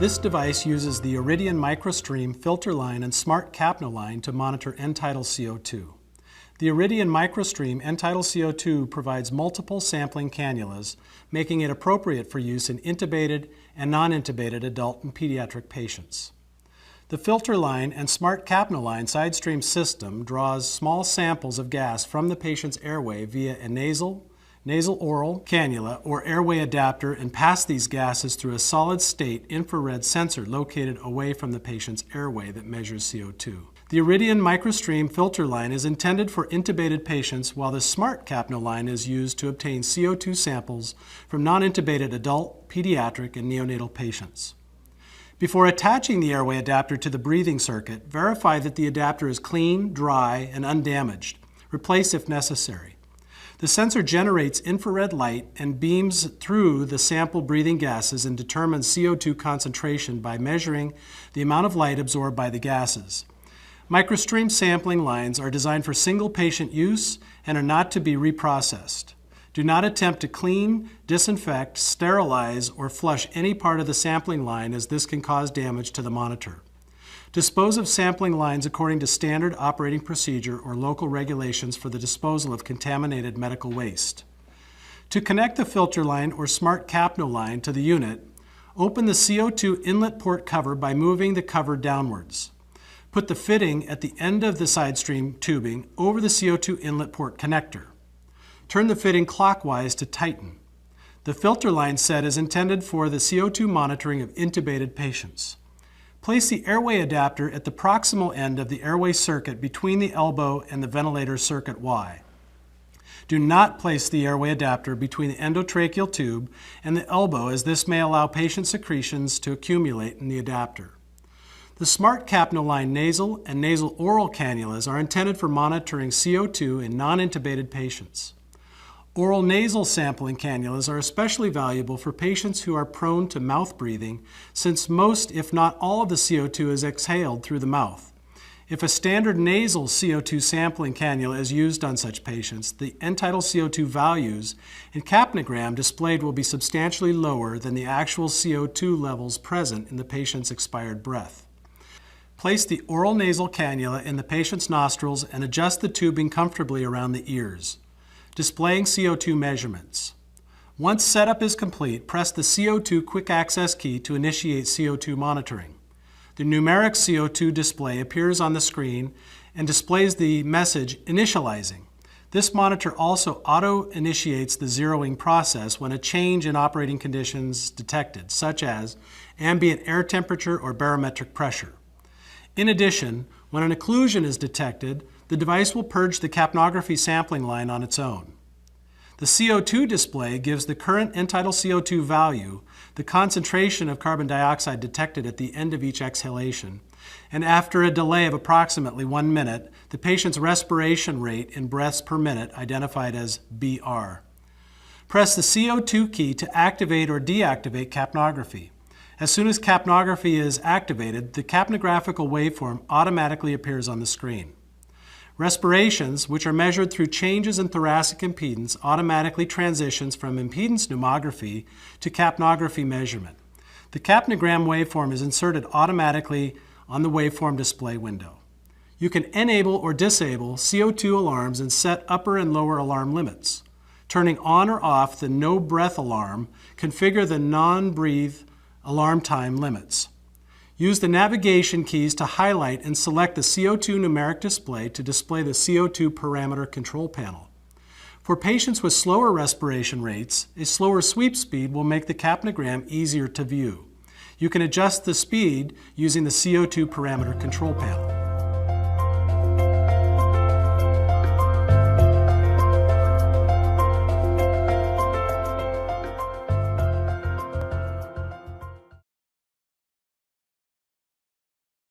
This device uses the Iridian MicroStream filter line and smart Capno line to monitor end-tidal CO2. The Iridian MicroStream end-tidal CO2 provides multiple sampling cannulas, making it appropriate for use in intubated and non-intubated adult and pediatric patients. The filter line and smart Capno line side stream system draws small samples of gas from the patient's airway via a nasal-oral cannula or airway adapter and pass these gases through a solid-state infrared sensor located away from the patient's airway that measures CO2. The Iridian MicroStream filter line is intended for intubated patients, while the smart Capno line is used to obtain CO2 samples from non-intubated adult, pediatric, and neonatal patients. Before attaching the airway adapter to the breathing circuit, verify that the adapter is clean, dry, and undamaged. Replace if necessary. The sensor generates infrared light and beams through the sample breathing gases and determines CO2 concentration by measuring the amount of light absorbed by the gases. MicroStream sampling lines are designed for single patient use and are not to be reprocessed. Do not attempt to clean, disinfect, sterilize, or flush any part of the sampling line, as this can cause damage to the monitor. Dispose of sampling lines according to standard operating procedure or local regulations for the disposal of contaminated medical waste. To connect the filter line or smart Capno line to the unit, open the CO2 inlet port cover by moving the cover downwards. Put the fitting at the end of the side stream tubing over the CO2 inlet port connector. Turn the fitting clockwise to tighten. The filter line set is intended for the CO2 monitoring of intubated patients. Place the airway adapter at the proximal end of the airway circuit between the elbow and the ventilator circuit Y. Do not place the airway adapter between the endotracheal tube and the elbow, as this may allow patient secretions to accumulate in the adapter. The smart Capno line nasal and nasal-oral cannulas are intended for monitoring CO2 in non-intubated patients. Oral nasal sampling cannulas are especially valuable for patients who are prone to mouth breathing, since most, if not all, of the CO2 is exhaled through the mouth. If a standard nasal CO2 sampling cannula is used on such patients, the end-tidal CO2 values in capnogram displayed will be substantially lower than the actual CO2 levels present in the patient's expired breath. Place the oral nasal cannula in the patient's nostrils and adjust the tubing comfortably around the ears. Displaying CO2 measurements. Once setup is complete, press the CO2 quick access key to initiate CO2 monitoring. The numeric CO2 display appears on the screen and displays the message initializing. This monitor also auto-initiates the zeroing process when a change in operating conditions detected, such as ambient air temperature or barometric pressure. In addition, when an occlusion is detected, the device will purge the capnography sampling line on its own. The CO2 display gives the current end-tidal CO2 value, the concentration of carbon dioxide detected at the end of each exhalation, and after a delay of approximately 1 minute, the patient's respiration rate in breaths per minute, identified as BR. Press the CO2 key to activate or deactivate capnography. As soon as capnography is activated, the capnographical waveform automatically appears on the screen. Respirations, which are measured through changes in thoracic impedance, automatically transitions from impedance pneumography to capnography measurement. The capnogram waveform is inserted automatically on the waveform display window. You can enable or disable CO2 alarms and set upper and lower alarm limits. Turning on or off the no breath alarm, configure the non-breathe alarm time limits. Use the navigation keys to highlight and select the CO2 numeric display to display the CO2 parameter control panel. For patients with slower respiration rates, a slower sweep speed will make the capnogram easier to view. You can adjust the speed using the CO2 parameter control panel.